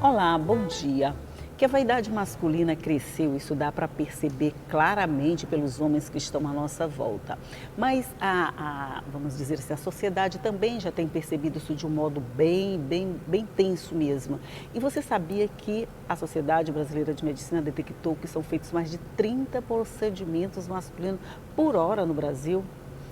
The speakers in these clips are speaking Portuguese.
Olá, bom dia. Que a vaidade masculina cresceu, isso dá para perceber claramente pelos homens que estão à nossa volta. Mas vamos dizer assim, a sociedade também já tem percebido isso de um modo bem tenso mesmo. E você sabia que a Sociedade Brasileira de Medicina detectou que são feitos mais de 30 procedimentos masculinos por hora no Brasil?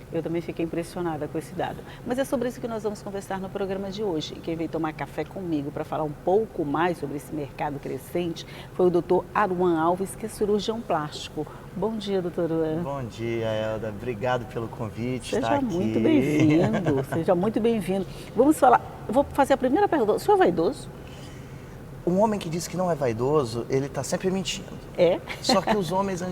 Eu também fiquei impressionada com esse dado. Mas é sobre isso que nós vamos conversar no programa de hoje. E quem veio tomar café comigo para falar um pouco mais sobre esse mercado crescente foi o Dr. Aruan Alves, que é cirurgião plástico. Bom dia, doutor Aruan. Bom dia, Elda. Obrigado pelo convite. Seja muito bem-vindo. Seja muito bem-vindo. Vamos falar. Vou fazer a primeira pergunta. O senhor é vaidoso? Um homem que diz que não é vaidoso, ele está sempre mentindo. É? Só que os homens,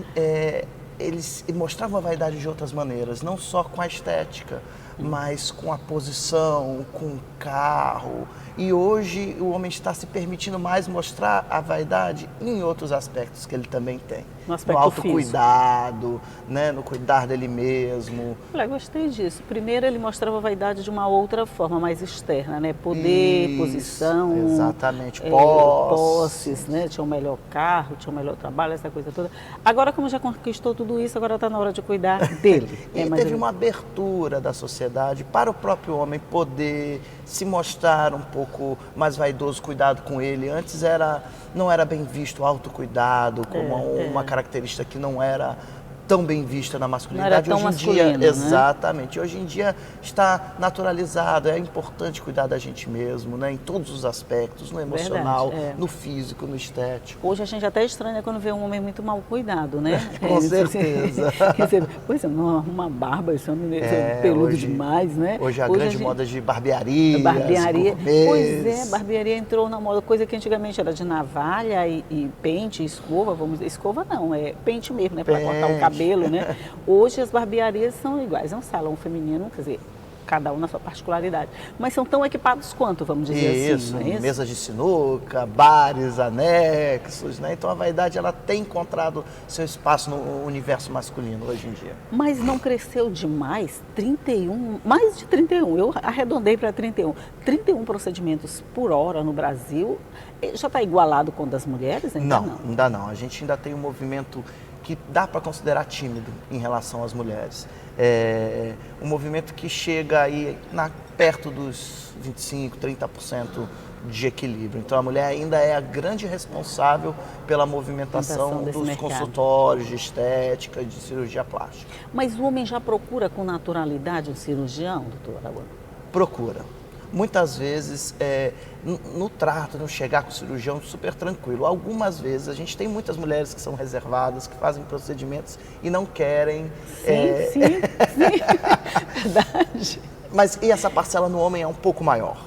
eles mostravam a vaidade de outras maneiras, não só com a estética, mas com a posição, com o carro. E hoje o homem está se permitindo mais mostrar a vaidade em outros aspectos que ele também tem. No aspecto autocuidado, né? No cuidar dele mesmo. Olha, gostei disso. Primeiro ele mostrava a vaidade de uma outra forma, mais externa, né? Poder, Isso, posição. Exatamente, posses, né? Tinha um melhor carro, tinha um melhor trabalho, essa coisa toda. Agora, como já conquistou tudo isso, agora está na hora de cuidar dele. E teve uma abertura da sociedade para o próprio homem poder se mostrar um pouco mais vaidoso, cuidado com ele. Antes não era bem visto o autocuidado como uma característica que não era tão bem vista na masculinidade. Não era tão hoje em dia, né? Exatamente. Hoje em dia está naturalizado, é importante cuidar da gente mesmo, né? Em todos os aspectos, no emocional, no físico, no estético. Hoje a gente até estranha quando vê um homem muito mal cuidado, né? Com certeza. Pois é, não arruma barba, esse homem é peludo hoje, demais, né? Hoje a grande moda de barbearia. Pois é, barbearia entrou na moda, coisa que antigamente era de navalha e pente, escova, vamos dizer, escova não, é pente mesmo, né? Para cortar o cabelo. Né? Hoje as barbearias são iguais, é um salão feminino, quer dizer, cada um na sua particularidade, mas são tão equipados quanto, vamos dizer assim. Isso, mesas de sinuca, bares, anexos, né? Então a vaidade ela tem encontrado seu espaço no universo masculino hoje em dia. Mas não cresceu demais? 31, mais de 31, eu arredondei para 31. 31 procedimentos por hora no Brasil, já está igualado com o das mulheres? Ainda não. A gente ainda tem um movimento que dá para considerar tímido em relação às mulheres. É um movimento que chega aí perto dos 25%, 30% de equilíbrio. Então a mulher ainda é a grande responsável pela movimentação dos consultórios de estética, de cirurgia plástica. Mas o homem já procura com naturalidade um cirurgião, doutor Aruan? Procura. Muitas vezes, no trato, no chegar com o cirurgião, super tranquilo. Algumas vezes, a gente tem muitas mulheres que são reservadas, que fazem procedimentos e não querem... Sim. Verdade. Mas e essa parcela no homem é um pouco maior.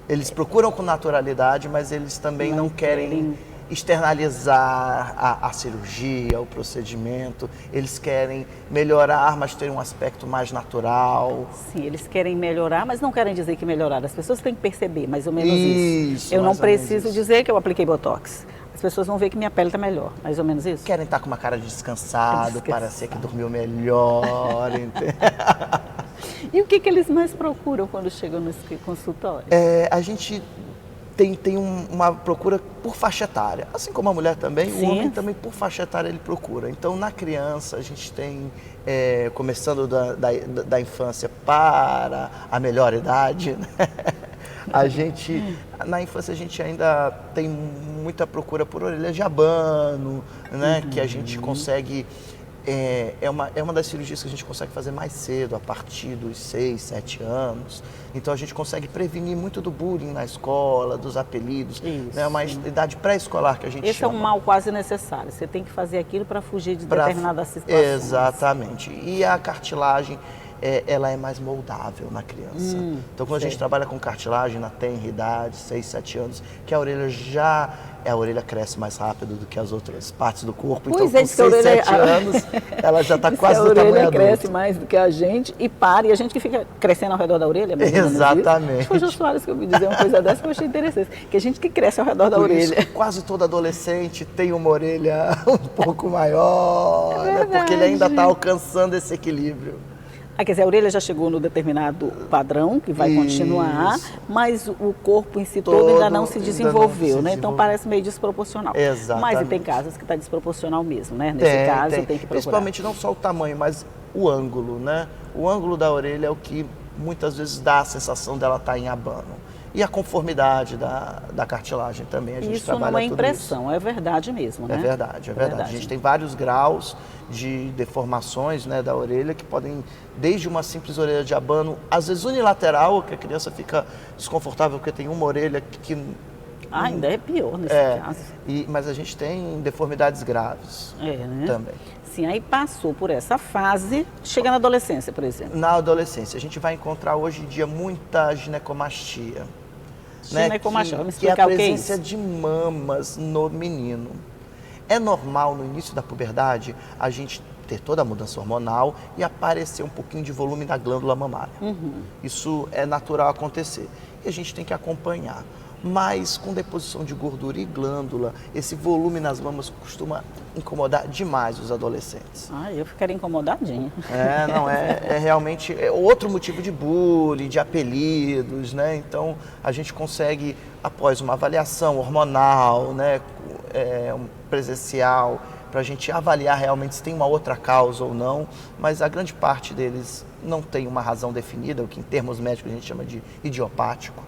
Eles procuram com naturalidade, mas eles também não querem externalizar a cirurgia, o procedimento. Eles querem melhorar, mas ter um aspecto mais natural. Sim, eles querem melhorar, mas não querem dizer que melhorar. As pessoas têm que perceber mais ou menos isso. Eu não preciso dizer que eu apliquei Botox. As pessoas vão ver que minha pele está melhor, mais ou menos isso? Querem estar com uma cara de descansado, parecer que dormiu melhor. E o que eles mais procuram quando chegam nesse consultório? A gente tem uma procura por faixa etária. Assim como a mulher também, o homem também por faixa etária ele procura. Então, na criança, a gente tem, começando da infância para a melhor idade, né? Na infância, a gente ainda tem muita procura por orelha de abano, né? Que a gente consegue... É uma das cirurgias que a gente consegue fazer mais cedo, a partir dos 6, 7 anos. Então a gente consegue prevenir muito do bullying na escola, dos apelidos. É né? Uma idade pré-escolar que a gente chama. Esse é um mal quase necessário. Você tem que fazer aquilo para fugir de determinadas situações. Exatamente. E a cartilagem, ela é mais moldável na criança. Então quando a gente trabalha com cartilagem na tenra idade, 6, 7 anos, que a orelha cresce mais rápido do que as outras partes do corpo. Então, com 6, 7 anos, ela já está quase do tamanho adulto. A orelha cresce mais do que a gente e a gente que fica crescendo ao redor da orelha. Exatamente. Foi o Jô Soares que eu me dizer uma coisa dessa que eu achei interessante, que a gente que cresce ao redor da orelha. Isso, quase todo adolescente tem uma orelha um pouco maior, né? Porque ele ainda está alcançando esse equilíbrio. Quer dizer, a orelha já chegou no determinado padrão, que vai continuar, Isso. mas o corpo em si todo ainda não se desenvolveu, né? Então parece meio desproporcional. Exatamente. Mas tem casos que está desproporcional mesmo, né? Nesse caso tem que procurar. Principalmente não só o tamanho, mas o ângulo, né? O ângulo da orelha é o que muitas vezes dá a sensação dela estar em abano. E a conformidade da cartilagem também, a gente isso trabalha não é tudo impressão, isso. É verdade mesmo, né? É verdade, é verdade. A gente tem vários graus de deformações, né, da orelha, que podem, desde uma simples orelha de abano, às vezes unilateral, que a criança fica desconfortável porque tem uma orelha que... ainda é pior nesse caso. Mas a gente tem deformidades graves né? também. Sim, aí passou por essa fase, chega na adolescência, por exemplo. Na adolescência, a gente vai encontrar hoje em dia muita ginecomastia. Ginecomastia, vamos que é a explicar o que é presença isso? de mamas no menino. É normal no início da puberdade a gente ter toda a mudança hormonal e aparecer um pouquinho de volume da glândula mamária. Isso é natural acontecer e a gente tem que acompanhar. Mas com deposição de gordura e glândula, esse volume nas mamas costuma incomodar demais os adolescentes. Eu ficaria incomodadinha. É realmente outro motivo de bullying, de apelidos, né? Então a gente consegue, após uma avaliação hormonal, né, presencial, para a gente avaliar realmente se tem uma outra causa ou não, mas a grande parte deles não tem uma razão definida, o que em termos médicos a gente chama de idiopático.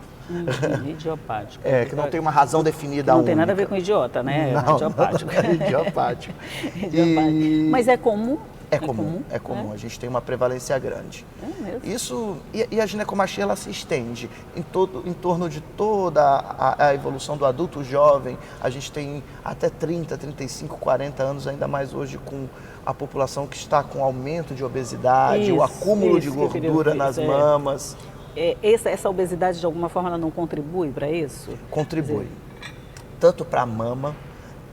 Idiopático. Que não tem uma razão definida Não única. tem nada a ver com idiota, né? Não, idiopático. Não, idiopático. Mas é comum? É comum. A gente tem uma prevalência grande. É mesmo? Isso, e a ginecomastia ela se estende em torno de toda a evolução do adulto jovem. A gente tem até 30, 35, 40 anos, ainda mais hoje com a população que está com aumento de obesidade, o acúmulo de gordura nas mamas. Essa obesidade, de alguma forma, ela não contribui para isso? Contribui. Tanto para a mama,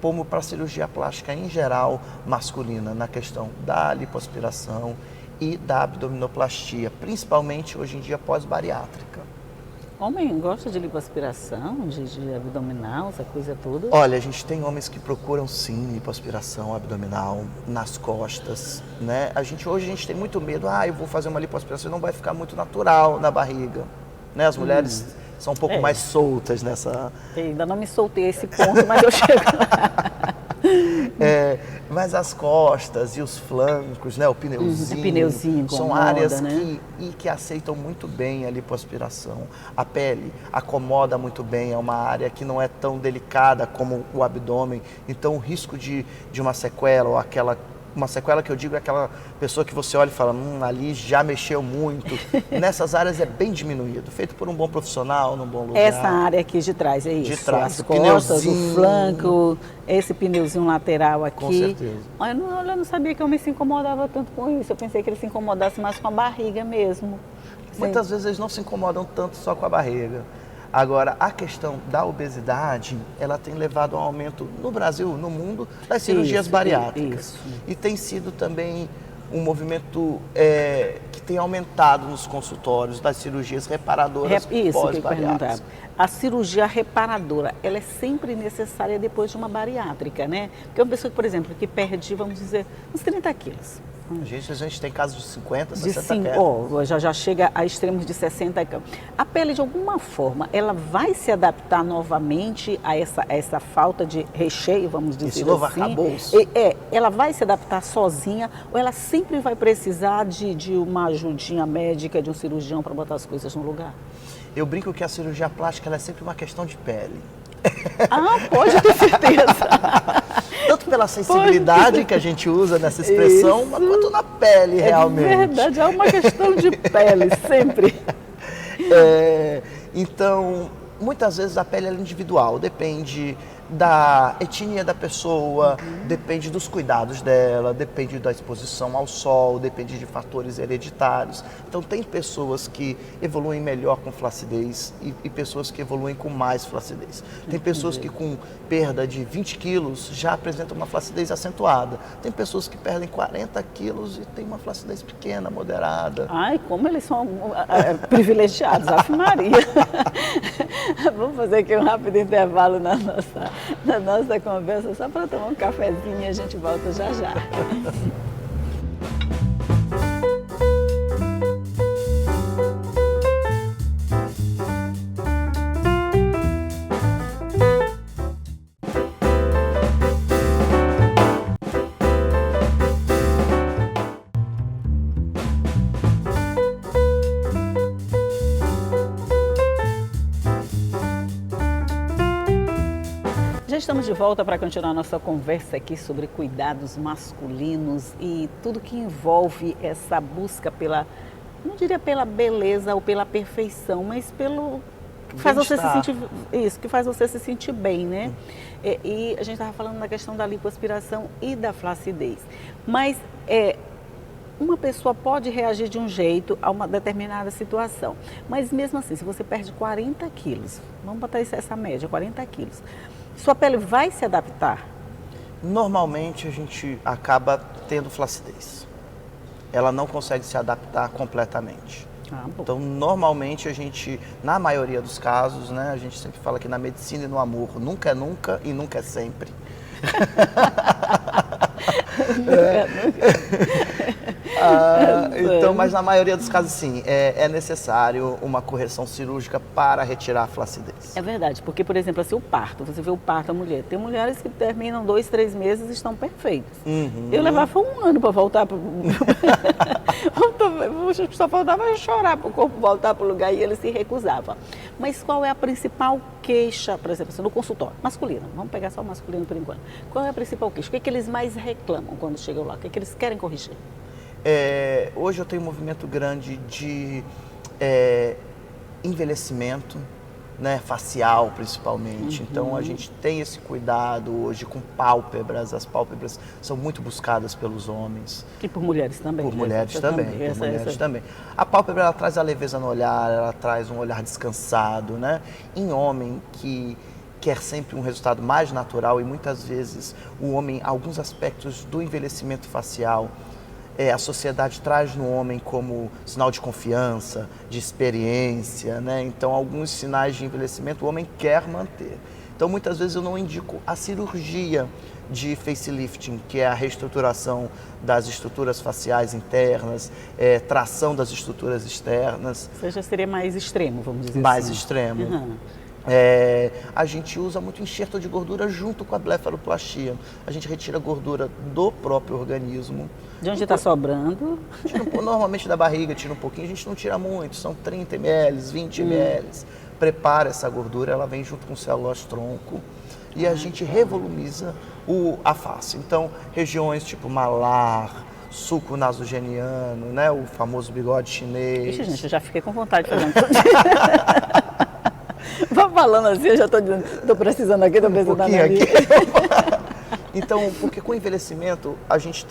como para a cirurgia plástica em geral masculina, na questão da lipoaspiração e da abdominoplastia, principalmente hoje em dia pós-bariátrica. Homem gosta de lipoaspiração, de abdominal, essa coisa toda? Olha, a gente tem homens que procuram sim lipoaspiração abdominal nas costas, né? Hoje a gente tem muito medo, eu vou fazer uma lipoaspiração e não vai ficar muito natural na barriga, né? As mulheres são um pouco mais soltas nessa... Ainda não me soltei esse ponto, mas eu chego lá. Mas as costas e os flancos, né, o pneuzinho incomoda, são áreas né? que aceitam muito bem a lipoaspiração. A pele acomoda muito bem, é uma área que não é tão delicada como o abdômen, então o risco de uma sequela ou uma sequela que eu digo é aquela pessoa que você olha e fala, ali já mexeu muito. Nessas áreas é bem diminuído, feito por um bom profissional, num bom lugar. Essa área aqui de trás, é isso? De trás, as costas, o flanco, esse pneuzinho lateral aqui. Com certeza. Eu não sabia que o homem se incomodava tanto com isso, eu pensei que ele se incomodasse mais com a barriga mesmo. Muitas vezes eles não se incomodam tanto só com a barriga. Agora, a questão da obesidade, ela tem levado a um aumento no Brasil, no mundo, das cirurgias bariátricas. E tem sido também um movimento que tem aumentado nos consultórios das cirurgias reparadoras pós-bariátricas. A cirurgia reparadora, ela é sempre necessária depois de uma bariátrica, né? Porque uma pessoa, por exemplo, que perde, vamos dizer, uns 30 quilos. A gente tem casos de 50, 60 quilos. Já chega a extremos de 60 quilos. A pele, de alguma forma, ela vai se adaptar novamente a essa falta de recheio, vamos dizer assim? Esse novo arcabouço. Ela vai se adaptar sozinha ou ela sempre vai precisar de uma ajudinha médica, de um cirurgião para botar as coisas no lugar? Eu brinco que a cirurgia plástica ela é sempre uma questão de pele. Pode ter certeza. Tanto pela sensibilidade que a gente usa nessa expressão, mas quanto na pele, realmente. É verdade, é uma questão de pele, sempre. Então, muitas vezes a pele é individual, depende da etnia da pessoa, depende dos cuidados dela, depende da exposição ao sol, depende de fatores hereditários. Então tem pessoas que evoluem melhor com flacidez e pessoas que evoluem com mais flacidez. Tem pessoas que com perda de 20 quilos já apresentam uma flacidez acentuada. Tem pessoas que perdem 40 quilos e tem uma flacidez pequena, moderada. Como eles são privilegiados, Ave Maria. Vamos fazer aqui um rápido intervalo na nossa conversa, só para tomar um cafezinho e a gente volta já já. estamos de volta para continuar nossa conversa aqui sobre cuidados masculinos e tudo que envolve essa busca pela, não diria pela beleza ou pela perfeição, mas pelo que faz você se sentir, isso, que faz você se sentir bem, né? E a gente estava falando na questão da lipoaspiração e da flacidez. Mas uma pessoa pode reagir de um jeito a uma determinada situação, mas mesmo assim, se você perde 40 quilos, vamos botar essa média, 40 quilos, sua pele vai se adaptar? Normalmente a gente acaba tendo flacidez. Ela não consegue se adaptar completamente. Então, normalmente a gente, na maioria dos casos, né, a gente sempre fala que na medicina e no amor, nunca é nunca e nunca é sempre. Então, mas na maioria dos casos, sim, é necessário uma correção cirúrgica para retirar a flacidez. É verdade, porque, por exemplo, assim, o parto, você vê o parto da mulher, tem mulheres que terminam 2, 3 meses e estão perfeitas. Eu levava 1 ano para voltar para só faltava chorar para o corpo voltar para o lugar e ele se recusava. Mas qual é a principal queixa, por exemplo, assim, no consultório masculino? Vamos pegar só o masculino por enquanto. Qual é a principal queixa? O que é que eles mais reclamam quando chegam lá? O que é que eles querem corrigir? Hoje eu tenho um movimento grande de envelhecimento, né, facial principalmente. Então a gente tem esse cuidado hoje com pálpebras. As pálpebras são muito buscadas pelos homens. E por mulheres também. Por mulheres também. Por mulheres também. A pálpebra ela traz a leveza no olhar, ela traz um olhar descansado, né? Em homem que quer sempre um resultado mais natural e muitas vezes o homem, alguns aspectos do envelhecimento facial, a sociedade traz no homem como sinal de confiança, de experiência, né? Então, alguns sinais de envelhecimento o homem quer manter. Então, muitas vezes eu não indico a cirurgia de facelifting, que é a reestruturação das estruturas faciais internas, tração das estruturas externas. Ou seja, seria mais extremo, vamos dizer assim. Mais extremo. A gente usa muito enxerto de gordura junto com a blefaroplastia. A gente retira a gordura do próprio organismo. De onde está sobrando? Normalmente da barriga, tira um pouquinho, a gente não tira muito, são 30 ml, 20 ml. Prepara essa gordura, ela vem junto com células tronco e a gente revolumiza a face. Então, regiões tipo malar, sulco nasogeniano, né, o famoso bigode chinês. Ixi, gente, eu já fiquei com vontade de fazer Vou falando assim, eu já estou dizendo, estou precisando aqui, estou precisando ali. Então, porque com o envelhecimento, a gente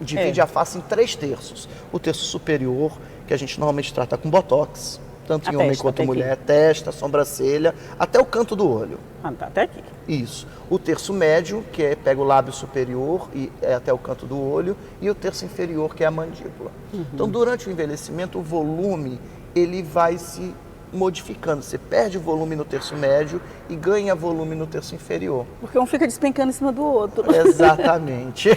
divide a face em 3 terços. O terço superior, que a gente normalmente trata com botox, tanto em homem quanto mulher, testa, sobrancelha, até o canto do olho. Tá até aqui. Isso. O terço médio, que pega o lábio superior e até o canto do olho, e o terço inferior, que é a mandíbula. Então, durante o envelhecimento, o volume, ele vai se modificando. Você perde volume no terço médio e ganha volume no terço inferior. Porque um fica despencando em cima do outro. Exatamente.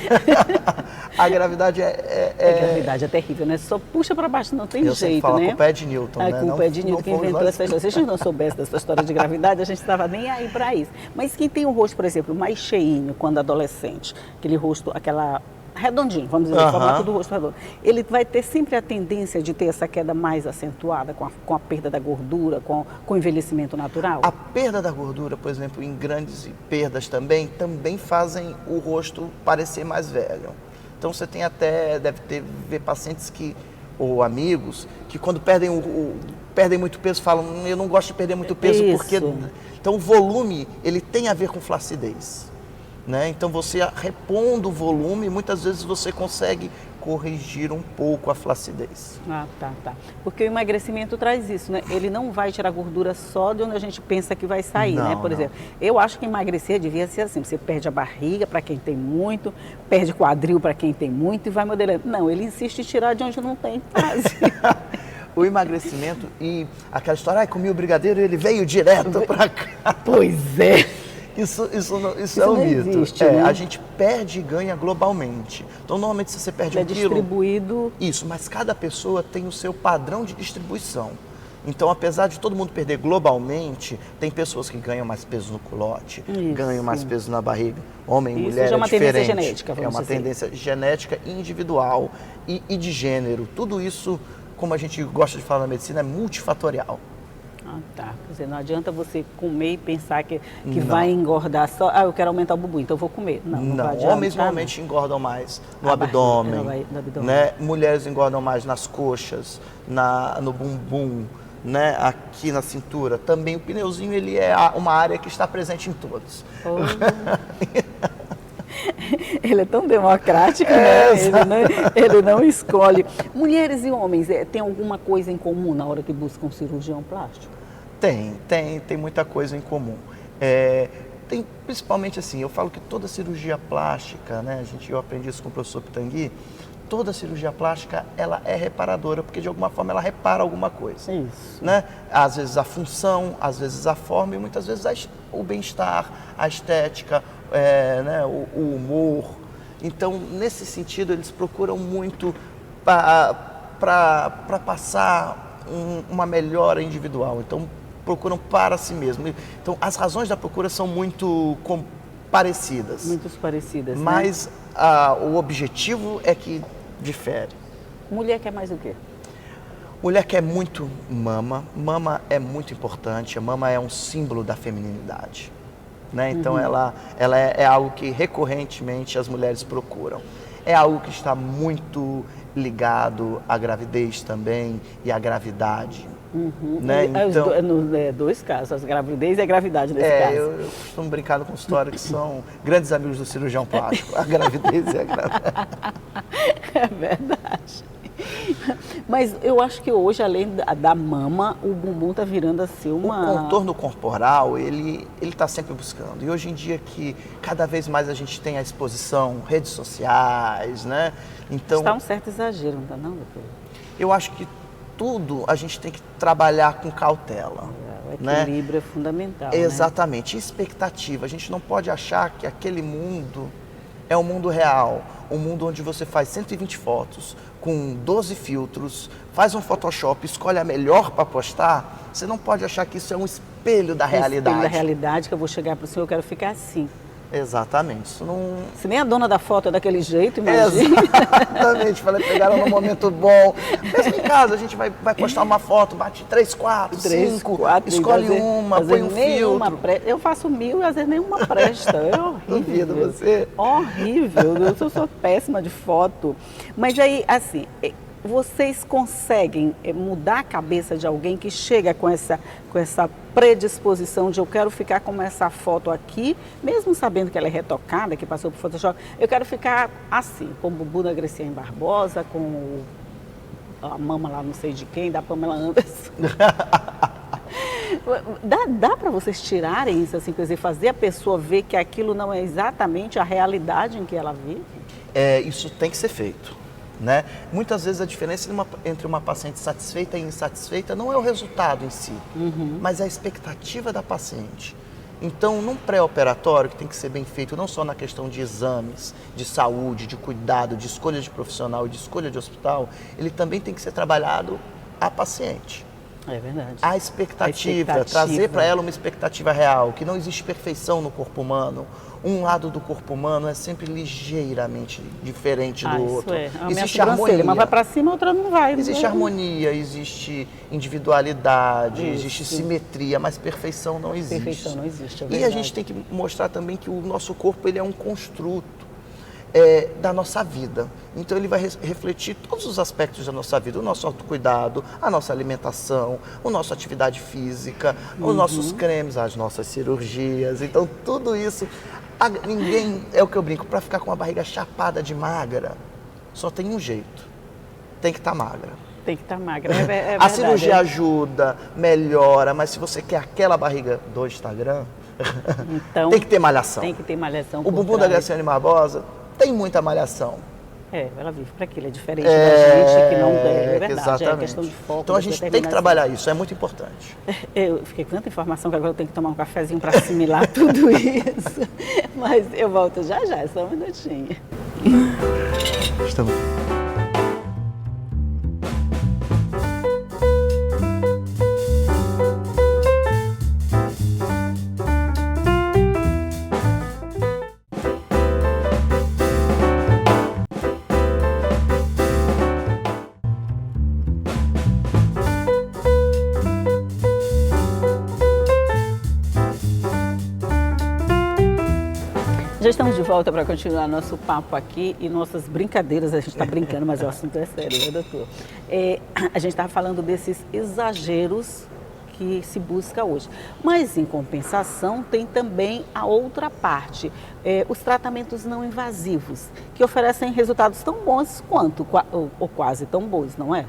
A gravidade A gravidade é terrível, né? Só puxa para baixo, não tem jeito, né? A culpa é de Newton, né? A culpa é de Newton que inventou essa história. Se a gente não soubesse dessa história de gravidade, a gente estava nem aí para isso. Mas quem tem o rosto, por exemplo, mais cheinho quando adolescente, aquele rosto, aquela redondinho, vamos dizer, o formato do rosto redondo, ele vai ter sempre a tendência de ter essa queda mais acentuada com a perda da gordura, com o envelhecimento natural? A perda da gordura, por exemplo, em grandes perdas também fazem o rosto parecer mais velho. Então você tem deve ver pacientes ou amigos, que quando perdem muito peso, falam, eu não gosto de perder muito peso, porque... Então o volume, ele tem a ver com flacidez. Né? Então você repondo o volume, muitas vezes você consegue corrigir um pouco a flacidez. Tá. Porque o emagrecimento traz isso, né? Ele não vai tirar gordura só de onde a gente pensa que vai sair, né? Por exemplo, eu acho que emagrecer devia ser assim, você perde a barriga para quem tem muito, perde quadril para quem tem muito e vai modelando. Não, ele insiste em tirar de onde não tem quase. O emagrecimento e aquela história, comi o brigadeiro e ele veio direto para cá. Pois é. Isso é um mito. Existe, né? A gente perde e ganha globalmente. Então, normalmente, se você perde 1 quilo... É distribuído... Isso, mas cada pessoa tem o seu padrão de distribuição. Então, apesar de todo mundo perder globalmente, tem pessoas que ganham mais peso no culote, ganham mais peso na barriga. Homem e mulher é uma tendência genética, vamos dizer. É uma tendência genética individual e de gênero. Tudo isso, como a gente gosta de falar na medicina, é multifatorial. Ah, tá. Quer dizer, não adianta você comer e pensar que Não. vai engordar só. Ah, eu quero aumentar o bumbum, então eu vou comer. Não vai adiantar. Homens normalmente engordam mais no A barriga, abdômen, no abdômen. né? Mulheres engordam mais nas coxas, no bumbum, né? Aqui na cintura. Também o pneuzinho, ele é uma área que está presente em todos. Oh. Ele é tão democrático, né? Ele não escolhe. Mulheres e homens, tem alguma coisa em comum na hora que buscam um cirurgião plástico? Tem muita coisa em comum. Tem principalmente assim, eu falo que toda cirurgia plástica, né? Eu aprendi isso com o professor Pitangui, toda cirurgia plástica, ela é reparadora, porque de alguma forma ela repara alguma coisa. Isso. Né? Às vezes a função, às vezes a forma e muitas vezes o bem-estar, a estética, né? o humor. Então, nesse sentido, eles procuram muito para passar uma melhora individual. Então, procuram para si mesmo. Então, as razões da procura são muito parecidas. Muito parecidas, mas o objetivo é que difere. Mulher quer mais o quê? Mulher quer muito mama. Mama é muito importante. A mama é um símbolo da feminilidade. Né? Então, ela é algo que recorrentemente as mulheres procuram. É algo que está muito ligado à gravidez também e à gravidade. Né? Então, dois casos, a gravidez e a gravidade nesse caso. Eu costumo brincar com história que são grandes amigos do cirurgião plástico, a gravidez e a gravidade. É verdade. Mas eu acho que hoje, além da mama, o bumbum está virando assim uma... O contorno corporal, ele está sempre buscando. E hoje em dia que cada vez mais a gente tem a exposição, redes sociais, né? Então, está um certo exagero, não está não, doutor? Eu acho que tudo a gente tem que trabalhar com cautela. O equilíbrio é fundamental. Exatamente. Né? Expectativa. A gente não pode achar que aquele mundo é um mundo real. Um mundo onde você faz 120 fotos com 12 filtros, faz um Photoshop, escolhe a melhor para postar. Você não pode achar que isso é um espelho da realidade. Espelho da realidade, que eu vou chegar para o senhor, eu quero ficar assim. Exatamente. Isso não... Se nem a dona da foto é daquele jeito, imagina. Exatamente. Falei, pegaram num momento bom. Mesmo em casa, a gente vai postar uma foto, bate 3, 4, 5, escolhe uma, põe um filtro. Eu faço 1000 e às vezes nenhuma presta. É horrível. Duvido você. Horrível. Eu sou péssima de foto. Mas aí, assim... Vocês conseguem mudar a cabeça de alguém que chega com essa predisposição de eu quero ficar com essa foto aqui, mesmo sabendo que ela é retocada, que passou por Photoshop, eu quero ficar assim, com o bumbum da Graciane Barbosa, com a mama lá não sei de quem, da Pamela Anderson. Dá para vocês tirarem isso, assim, quer dizer, fazer a pessoa ver que aquilo não é exatamente a realidade em que ela vive? Isso tem que ser feito. Né? Muitas vezes a diferença entre uma paciente satisfeita e insatisfeita não é o resultado em si, mas é a expectativa da paciente. Então, num pré-operatório, que tem que ser bem feito, não só na questão de exames, de saúde, de cuidado, de escolha de profissional e de escolha de hospital, ele também tem que ser trabalhado a paciente. É verdade. A expectativa. Trazer para ela uma expectativa real, que não existe perfeição no corpo humano. Um lado do corpo humano é sempre ligeiramente diferente do outro. Existe harmonia, mas vai para cima, a outra não vai. Existe harmonia, existe individualidade, existe simetria, mas perfeição não existe. Perfeição não existe, é verdade. E a gente tem que mostrar também que o nosso corpo ele é um construto da nossa vida. Então ele vai refletir todos os aspectos da nossa vida, o nosso autocuidado, a nossa alimentação, a nossa atividade física, os nossos cremes, as nossas cirurgias. Então tudo isso, ninguém, é o que eu brinco, para ficar com a barriga chapada de magra, só tem um jeito, tem que estar magra. Tem que estar magra, é verdade. A cirurgia ajuda, melhora, mas se você quer aquela barriga do Instagram, então, tem que ter malhação. Tem que ter malhação. O bumbum da Graciane Barbosa tem muita malhação. Ela vive para aquilo, é diferente da gente que não tem, é verdade. Exatamente. É questão de foco. Então a gente tem que trabalhar isso, é muito importante. Eu fiquei com tanta informação que agora eu tenho que tomar um cafezinho para assimilar tudo isso. Mas eu volto já, só um minutinho. Estamos... Já estamos de volta para continuar nosso papo aqui e nossas brincadeiras. A gente está brincando, mas o assunto é sério, né, doutor? A gente estava falando desses exageros que se busca hoje. Mas, em compensação, tem também a outra parte, os tratamentos não invasivos, que oferecem resultados tão bons quanto, ou quase tão bons, não é?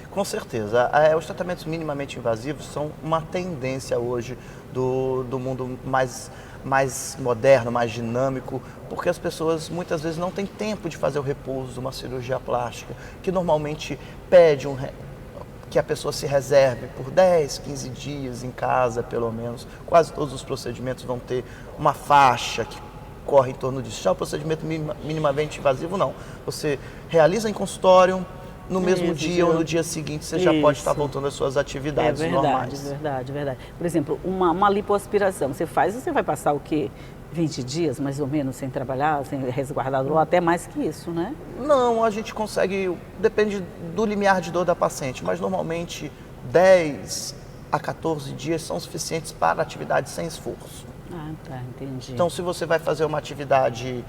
Com certeza. Os tratamentos minimamente invasivos são uma tendência hoje do mundo mais moderno, mais dinâmico, porque as pessoas muitas vezes não têm tempo de fazer o repouso de uma cirurgia plástica, que normalmente pede que a pessoa se reserve por 10, 15 dias em casa, pelo menos. Quase todos os procedimentos vão ter uma faixa que corre em torno disso. Já o procedimento minimamente invasivo, não. Você realiza em consultório, no mesmo dia ou no dia seguinte você já pode estar voltando às suas atividades normais. Verdade. Por exemplo, uma lipoaspiração, você faz e você vai passar o quê? 20 dias, mais ou menos, sem trabalhar, sem resguardado, ou até mais que isso, né? Não, a gente consegue, depende do limiar de dor da paciente, mas normalmente 10 a 14 dias são suficientes para atividade sem esforço. Ah, tá, entendi. Então, se você vai fazer uma atividade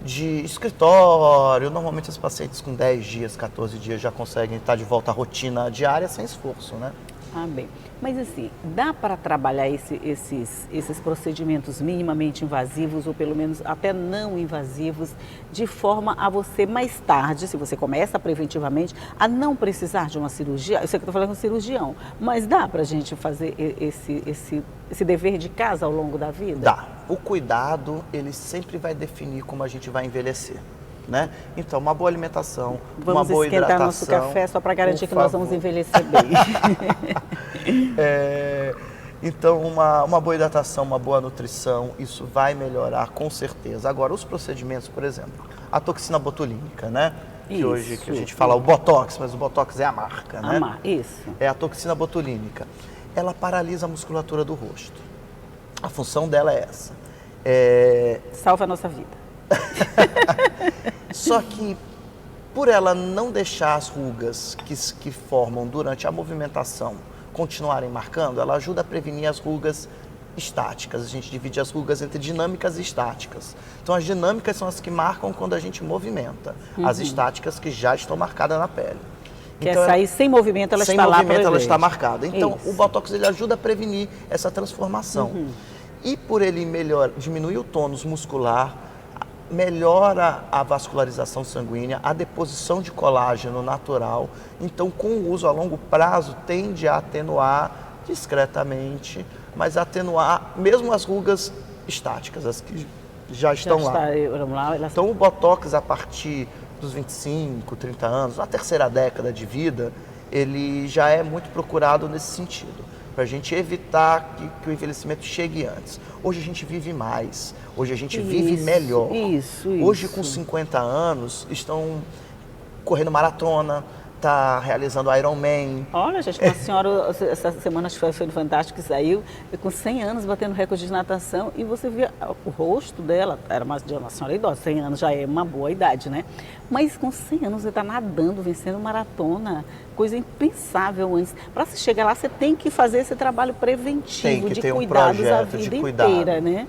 de escritório, normalmente os pacientes com 10 dias, 14 dias já conseguem estar de volta à rotina diária sem esforço, né? Ah, bem. Mas assim, dá para trabalhar esses procedimentos minimamente invasivos, ou pelo menos até não invasivos, de forma a você mais tarde, se você começa preventivamente, a não precisar de uma cirurgia? Eu sei que eu estou falando com cirurgião, mas dá para a gente fazer esse dever de casa ao longo da vida? Dá. O cuidado, ele sempre vai definir como a gente vai envelhecer. Né? Então, uma boa alimentação, uma boa hidratação. Vamos esquentar nosso café só para garantir que nós vamos envelhecer bem. Então, uma boa hidratação, uma boa nutrição, isso vai melhorar com certeza. Agora, os procedimentos, por exemplo, a toxina botulínica, né? Que hoje a gente fala o Botox, mas o Botox é a marca, né? Isso. É a toxina botulínica. Ela paralisa a musculatura do rosto. A função dela é essa. Salva a nossa vida. Só que, por ela não deixar as rugas que formam durante a movimentação continuarem marcando, ela ajuda a prevenir as rugas estáticas. A gente divide as rugas entre dinâmicas e estáticas. Então, as dinâmicas são as que marcam quando a gente movimenta. As estáticas que já estão marcadas na pele. Então, sair sem movimento, ela está lá. Sem movimento, ela está marcada. Então, o Botox ele ajuda a prevenir essa transformação. E por ele diminuir o tônus muscular, melhora a vascularização sanguínea, a deposição de colágeno natural. Então, com o uso a longo prazo, tende a atenuar discretamente, mas atenuar mesmo as rugas estáticas, as que já estão lá. Então, o Botox, a partir dos 25, 30 anos, na terceira década de vida, ele já é muito procurado nesse sentido, para a gente evitar que o envelhecimento chegue antes. Hoje a gente vive mais, hoje a gente vive melhor. Hoje, com 50 anos, estão correndo maratona, está realizando Ironman. Uma senhora, essa semana acho que foi fantástico, que saiu com 100 anos batendo recorde de natação, e você via o rosto dela, era uma senhora idosa, 100 anos já é uma boa idade, né? Mas com 100 anos você está nadando, vencendo maratona, coisa impensável antes. Para se chegar lá, você tem que fazer esse trabalho preventivo de cuidados a vida inteira, né?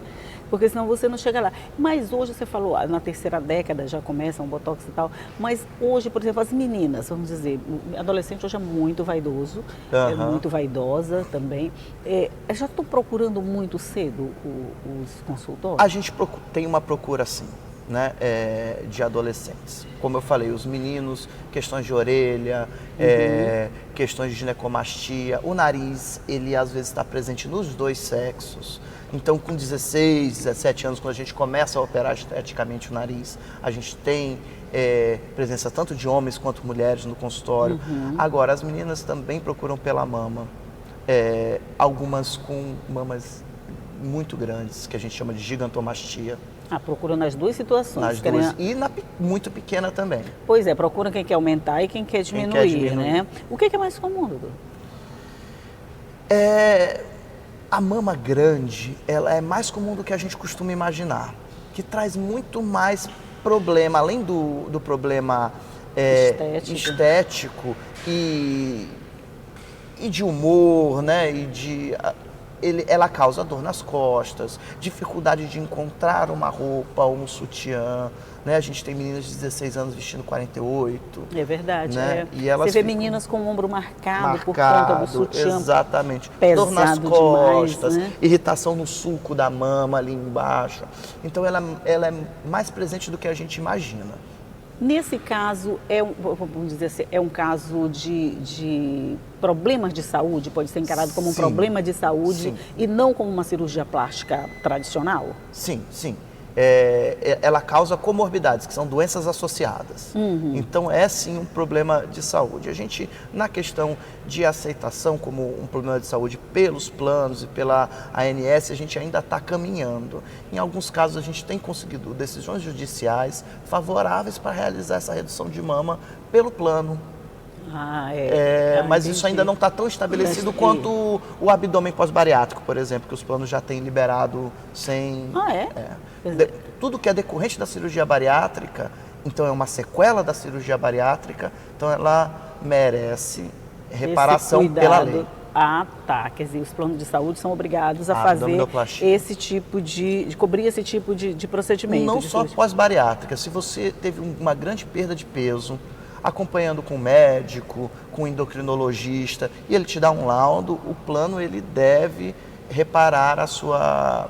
Porque senão você não chega lá. Mas hoje você falou, na terceira década já começa um Botox e tal, mas hoje, por exemplo, as meninas, vamos dizer, adolescente hoje é muito vaidoso, é muito vaidosa também. Já estou procurando muito cedo os consultórios? A gente tem uma procura sim, né, de adolescentes. Como eu falei, os meninos, questões de orelha, questões de ginecomastia, o nariz, ele às vezes está presente nos dois sexos. Então, com 16, 17 anos, quando a gente começa a operar esteticamente o nariz, a gente tem presença tanto de homens quanto mulheres no consultório. Agora, as meninas também procuram pela mama, algumas com mamas muito grandes, que a gente chama de gigantomastia. Procuram nas duas situações. Nas duas, e muito pequena também. Pois é, procuram quem quer aumentar e quem quer diminuir, né? O que é mais comum, doutor? A mama grande, ela é mais comum do que a gente costuma imaginar, que traz muito mais problema, além do problema estético e de humor, né? E ela causa dor nas costas, dificuldade de encontrar uma roupa ou um sutiã, né? A gente tem meninas de 16 anos vestindo 48. É verdade, né? é. E elas Você vê ficam meninas com o ombro marcado por conta do sutiã. Exatamente. Pesado dor nas demais, costas, né? irritação no sulco da mama ali embaixo. Então ela é mais presente do que a gente imagina. Nesse caso, vamos dizer assim, é um caso de problemas de saúde, pode ser encarado como um Sim. problema de saúde Sim. e não como uma cirurgia plástica tradicional? Sim, sim. Ela causa comorbidades, que são doenças associadas. Então, é sim um problema de saúde. A gente, na questão de aceitação como um problema de saúde pelos planos e pela ANS, a gente ainda está caminhando. Em alguns casos, a gente tem conseguido decisões judiciais favoráveis para realizar essa redução de mama pelo plano. Mas entendi. isso ainda não está tão estabelecido quanto o abdômen pós-bariátrico, por exemplo, que os planos já têm liberado sem... Tudo que é decorrente da cirurgia bariátrica, então é uma sequela da cirurgia bariátrica, então ela merece reparação pela lei. Quer dizer, os planos de saúde são obrigados a fazer esse tipo de cobrir esse tipo de procedimento. Não só pós-bariátrica, se você teve uma grande perda de peso, acompanhando com o médico, com o endocrinologista, e ele te dá um laudo, o plano ele deve reparar a sua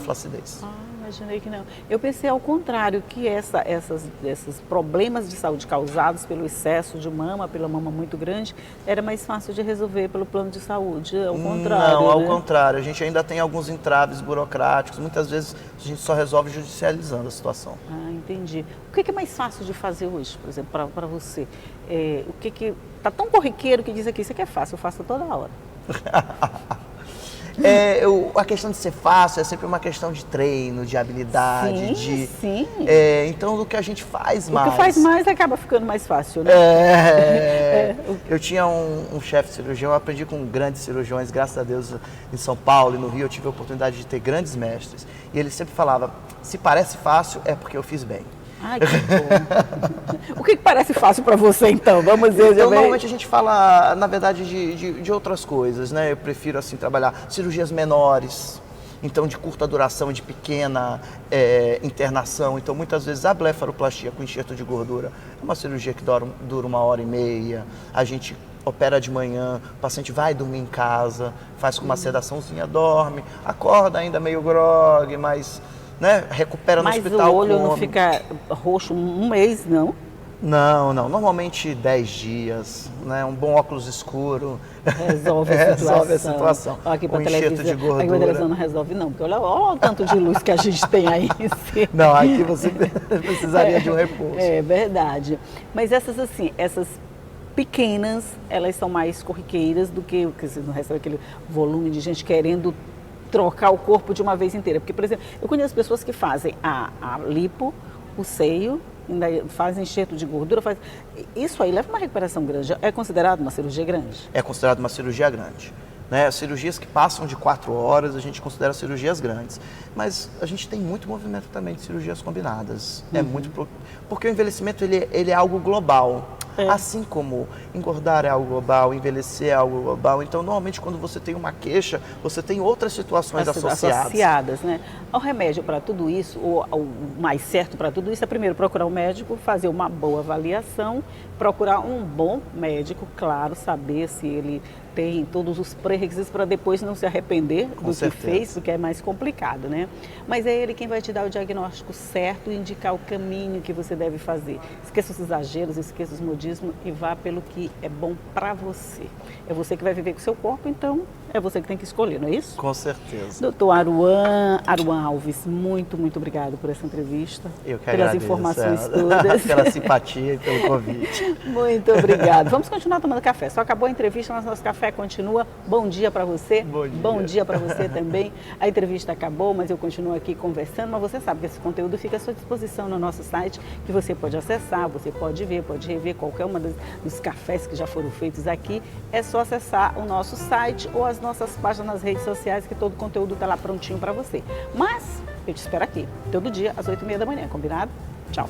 flacidez. Imaginei que não. Eu pensei ao contrário, que esses problemas de saúde causados pelo excesso de mama, pela mama muito grande, era mais fácil de resolver pelo plano de saúde. Ao contrário. Não, ao contrário. A gente ainda tem alguns entraves burocráticos. Muitas vezes a gente só resolve judicializando a situação. Entendi. O que é mais fácil de fazer hoje, por exemplo, para você? O que está tão corriqueiro que diz aqui, isso aqui é fácil, eu faço toda hora. A questão de ser fácil é sempre uma questão de treino, de habilidade, sim. Então, o que a gente faz mais... O que faz mais acaba ficando mais fácil, né? Eu tinha um chefe cirurgião, eu aprendi com grandes cirurgiões, graças a Deus, em São Paulo e no Rio, eu tive a oportunidade de ter grandes mestres. E ele sempre falava, se parece fácil, é porque eu fiz bem. Ai, que bom. O que parece fácil para você, então? Vamos ver. Então, normalmente a gente fala, na verdade, de outras coisas, né? Eu prefiro, assim, trabalhar cirurgias menores, então de curta duração, de pequena internação. Então, muitas vezes, a blefaroplastia com enxerto de gordura é uma cirurgia que dura 1h30. A gente opera de manhã, o paciente vai dormir em casa, faz com uma sedaçãozinha, dorme, acorda ainda meio grogue, mas... né? Recupera no hospital. Mas o olho não fica roxo um mês, não? Não. Normalmente 10 dias, né? Um bom óculos escuro resolve a situação. Aqui para televisão, de gordura. Aqui para televisão não resolve não, porque olha o tanto de luz que a gente tem aí em cima. Não, aqui você precisaria de um repouso. É verdade. Mas essas pequenas, elas são mais corriqueiras do que você não recebe aquele volume de gente querendo trocar o corpo de uma vez inteira. Porque, por exemplo, eu conheço pessoas que fazem a lipo, o seio, ainda fazem enxerto de gordura. Isso aí leva uma recuperação grande. É considerado uma cirurgia grande? É considerado uma cirurgia grande. Né? Cirurgias que passam de 4 horas, a gente considera cirurgias grandes. Mas a gente tem muito movimento também de cirurgias combinadas. É muito porque o envelhecimento ele é algo global. Assim como engordar é algo global, envelhecer é algo global. Então, normalmente, quando você tem uma queixa, você tem outras situações associadas. Né? O remédio para tudo isso, ou o mais certo para tudo isso, é primeiro procurar um médico, fazer uma boa avaliação, procurar um bom médico, claro, saber se ele tem todos os pré-requisitos para depois não se arrepender do que fez, porque é mais complicado, né? Mas é ele quem vai te dar o diagnóstico certo e indicar o caminho que você deve fazer. Esqueça os exageros, esqueça os modismos e vá pelo que é bom para você. É você que vai viver com o seu corpo, então é você que tem que escolher, não é isso? Com certeza. Doutor Aruan Alves, muito obrigado por essa entrevista. Eu que pelas agradeço, informações todas. Pela simpatia e pelo convite. Muito obrigado. Vamos continuar tomando café. Só acabou a entrevista, mas nosso café continua. Bom dia para você. Bom dia para você também. A entrevista acabou, mas eu continuo aqui conversando. Mas você sabe que esse conteúdo fica à sua disposição no nosso site, que você pode acessar, você pode ver, pode rever qualquer uma dos cafés que já foram feitos aqui. É só acessar o nosso site ou as nossas páginas nas redes sociais, que todo o conteúdo está lá prontinho para você. Mas eu te espero aqui, todo dia, às 8h30 da manhã, combinado? Tchau!